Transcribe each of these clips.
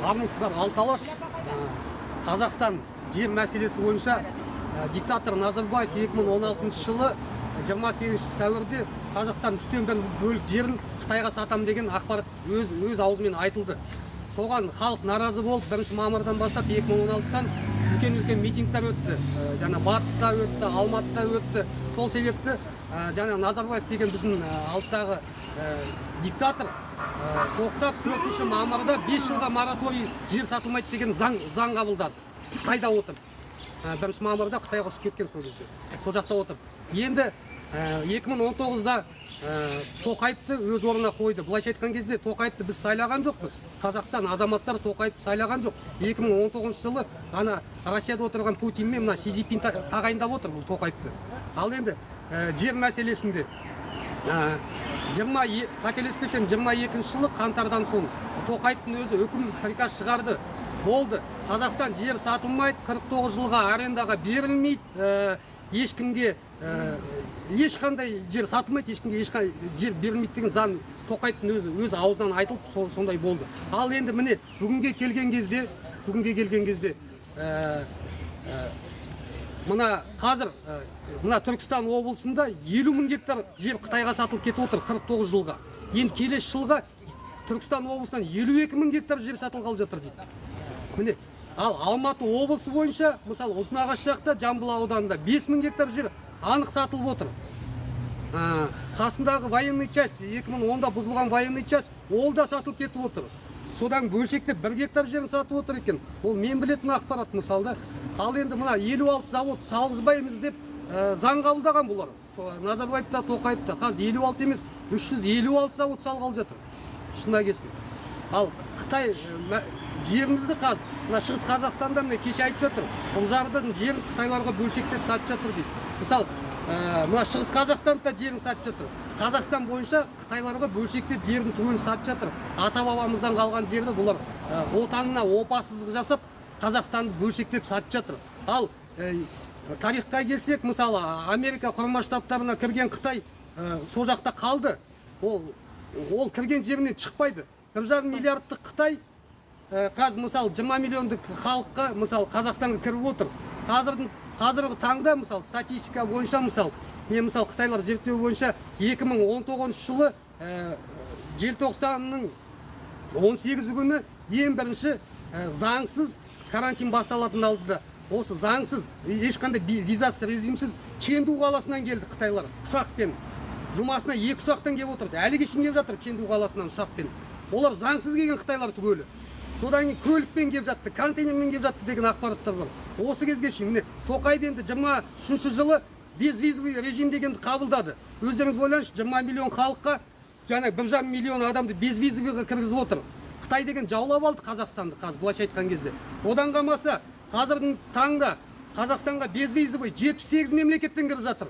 армысыздар. Алталаш Қазақстан жер мәселесі бойынша диктатор Назарбаев 2016 жылы 28 сәуірде Қазақстан 3/1 бөлік жерін Қытайға сатам деген ақпарат өз аузымен айтылды. Соған халық наразы болып, 1 мамырдан бастап 2016-тан үлкен митингтер өтті. Жаңа Батыста өтті, Алматыда өтті. Сол себепті жаңа Назарбаев деген біздің алттағы диктатор тоқтап 4 мамырда 5 жылға мораторий жер сатылмайды деген заң қабылдады. Қытайда отыр. 1 мамырда Қытайға ұшып кеткен сол кезде. Сол жақта отыр. Енді 2019-да Тоқаевты өз орнына қойды. Былайша айтқан кезде Тоқаевты біз сайлаған жоқпыз. Қазақстан азаматтары Тоқаевты сайлаған жоқ. 2019 жылы ана Россияда отырған Путин мен мына Си Цзиньпин тағайындап отыр бұл Тоқаевты. Ал енді жер мәселесінде қателеспесем 22 жылы қаңтардан соң Тоқаевтың өзі үкім приказ шығарды. Болды. Қазақстан жер сатылмайды, 49 жылға арендаға берілмейді, ешкімге ешқандай жер сатылмайды, ешкімге ешқандай жер берілмейді деген заң Тоқаевтың өзі аузынан айтылып сондай болды. Ал енді міне бүгінге келген кезде мына қазір мына Түркістан облысында 50 000 гектар жер Қытайға сатылып кетіп отыр 49 жылға. Енді келесі жылға Түркістан облысынан 52 000 гектар жер сатылғалы жатыр дейді. Міне, ал Алматы облысы бойынша, мысалы Ұзынағаш жақта, Жамбыл ауданында 5 000 гектар жер анық сатылып отыр. Қасындағы военный часть, 2010-да бұзылған военный часть, ол да сатылып кетіп отыр. Содан бөлшектеп 1 гектар жерін сатып отыр екен. Ол мен білетін ақпарат мысалда. Ал енді мына 56 завод салғызбаймыз деп заң қабылдаған бұлар. Назарбаев та, Тоқаев та. Қазір 56 емес, 356 завод салғалы жатыр. Шынына келсін. Ал Қытай жерімізді қазір, мына Шығыс Қазақстанда міне кеше айтып жатыр. Ұлжардың жерін Қытайларға бөлшектеп сатып жатыр дейді. Мысалы, мына Шығыс Қазақстанда жерін сатып жатыр. Қазақстан бойынша Қытайларға бөлшектеп жердің түгелін сатып жатыр. Ата-бабамыздан қалған жерді бұлар отанына опасыздық жасап, Қазақстанды бөлшектеп сатып жатыр. Ал тарихқа келсек, мысалы, Америка Құрама Штаттарына кірген Қытай сол жақта қалды. Ол кірген жерінен шықпайды. 1,5 миллиардтық Қытай қазір мысалы 20 миллиондық халыққа мысалы Қазақстанға кіріп отыр. Қазіргі таңда мысалы статистика бойынша мен Қытайлар зерттеу бойынша 2019 жылы желтоқсанның 18 күні ең бірінші заңсыз карантин басталатын алдыда. Осы заңсыз, ешқандай визасыз, режимсіз Чэнду қаласынан келді Қытайлар ұшақпен. Жұмасына 2 ұшақтан келіп отырды. Әлі кешін келіп жатыр Чэнду қаласынан ұшақпен. Олар заңсыз келген Қытайлар түгелі. Содан кейін көлікпен келіп жатты, контейнермен келіп жатты деген ақпараттар бар. Осы кезге шейін міне Тоқаев енді 23 жылы безвизовый режим дегенді қабылдады. Өздеріңіз ойлаңызшы, 20 миллион халыққа жаңа 1,5 миллион адамды безвизовыйға кіргізіп отыр. Қытай деген жаулап алды Қазақстанды қазір былайша айтқан кезде. Одан қалмаса қазірдің таңда Қазақстанға безвизовый 78 мемлекеттен кіріп жатыр.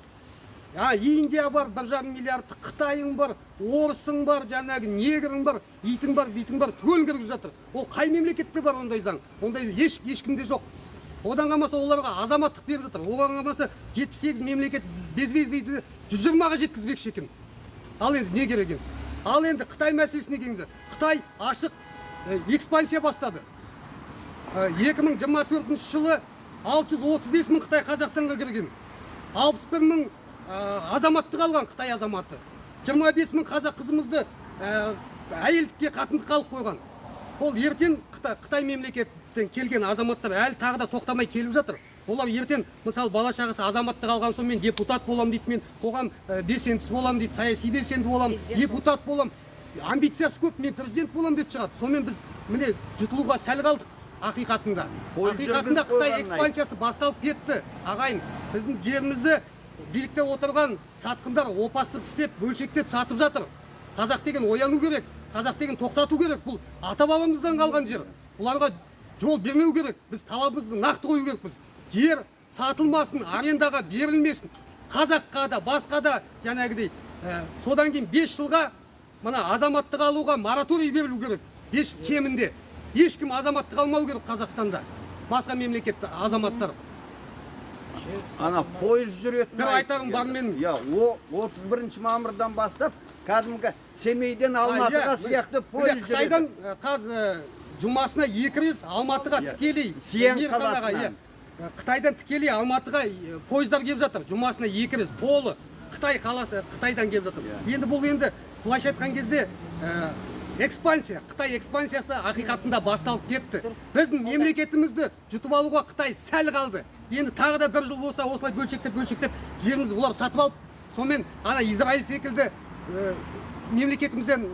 Индия бар, 1,5 миллиардтық, Қытайың бар, орысың бар, жаңағы негрің бар, итің бар, битің бар, түгел кіріп жатыр. Ол қай мемлекетте бар ондай заң? Ондай ешкімде жоқ. Одан қалмаса оларға азаматтық беріп жатыр. Одан қалмаса 78 мемлекет безвизовыйды 120-ға жеткізбекші екен. Ал енді не керек екен? Ал енді Қытай мәселесіне келіңіздер. Қытай ашық экспансия бастады. 2024 жылы 635 000 Қытай Қазақстанға кірген. 61 000 азаматтық алған Қытай азаматы. 25 000 қазақ қызымызды әйелдікке қатындыққа алып қойған. Ол ертең Қытай мемлекеттен келген азаматтар әлі тағы да тоқтамай келіп жатыр. Олар ертең, мысалы, бала шағасы азаматтық алған соң мен депутат болам дейді, мен қоғам белсендісі болам дейді, саяси белсенді болам, депутат болам. Амбициясы көп, мен президент болам деп шығады. Сонымен біз міне жұтылуға сәл қалдық ақиқатында. Ақиқатында Қытай экспансиясы басталып кетті. Ағайын, біздің жерімізді билікте отырған сатқындар опасыздық істеп, бөлшектеп сатып жатыр. Қазақ деген ояну керек, қазақ деген тоқтату керек. Бұл ата-бабамыздан қалған жер. Бұларға жол бермеу керек. Біз талабымызды нақты қою керекпіз. Жер сатылмасын, арендаға берілмесін. Қазаққа да, басқа да жаңағыдай. Содан кейін 5 жылға мына азаматтық алуға мораторий берілу керек. 5 кемінде. Ешкім азаматтық алмау керек Қазақстанда. Басқа мемлекетті азаматтар. Ана пойыз жүретін. Бір айтарым бар менің. 31 мамырдан бастап кәдімгі Семейден Алматыға сияқты пойыз жүреді. Қытайдан қазір жұмасына 2 рет Алматыға тікелей Сиэн мейрамханаға, қаласынан. Қытайдан тікелей Алматыға пойыздар келіп жатыр. Жұмасына 2 рет толы Қытай қаласы Қытайдан келіп жатыр. Енді бұл енді былайша айтқан кезде экспансия, Қытай экспансиясы ақиқатында басталып кетті. Біздің мемлекетімізді жұтып алуға Қытай сәл қалды. Енді тағы да 1 жыл болса осылай бөлшектеп жерімізді бұлар сатып алып, сонымен ана Израиль секілді мемлекетімізден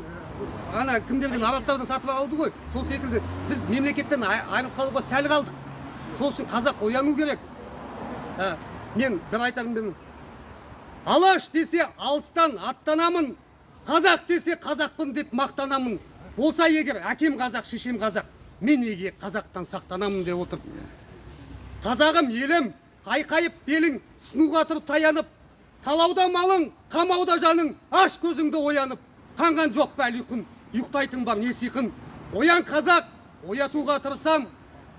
ана кімдерден арабтардан сатып алды ғой. Сол секілді біз мемлекеттен айырылып қалуға сәл қалдық. Сол үшін қазақ ояну керек. Мен бір айтарым, алаш десе алыстан аттанамын, қазақ десе қазақпын деп мақтанамын. Болса егер әкем қазақ, шешем қазақ, мен неге қазақтан сақтанамын деп отыр. Қазағым елім, қайқайып белің, сынуға тұрып таянып, талауда малың, қамауда жаның, аш көзіңді оянып, қанған жоқ бәлі күн, ұйықтайтын бар не сиқын. Оян қазақ, оятуға тырысам,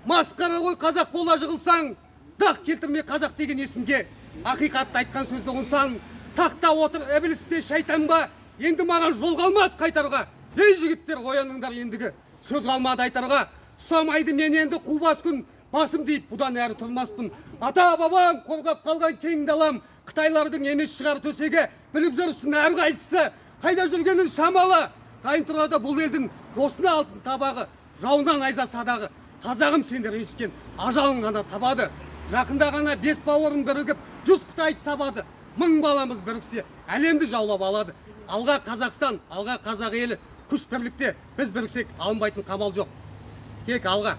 масқара ғой қазақ бола жығылсаң, дақ келтірме қазақ деген есімге, ақиқатты айтқан сөзді ұнсан, тақта отыр ібіліс пе шайтан ба, енді маған жол қалмады қайтарға. Ей жігіттер, ояныңдар ендігі, сөз қалмады айтарға. Тұсамайды мен енді қубас күн, басым дейіп бұдан әрі тұрмаспын. Ата бабам қорғап қалған кең далам, Қытайлардың емес шығар төсеге, біліп жүрсін әрқайсысы, қайда жүргенін шамалы. Қайын тұрада бұл елдің досына алтын табағы, жауынан айза садағы. Қазағым сендер ешкен, ажалын ғана табады. Жақында ғана 5 бауырын бірігіп, 100 Қытайды сабады. 1000 баламыз біріксе, әлемді жаулап алады. Алға Қазақстан, алға қазақ елі, күш бірлікте біз біріксек алынбайтын қамал жоқ. Тек алға.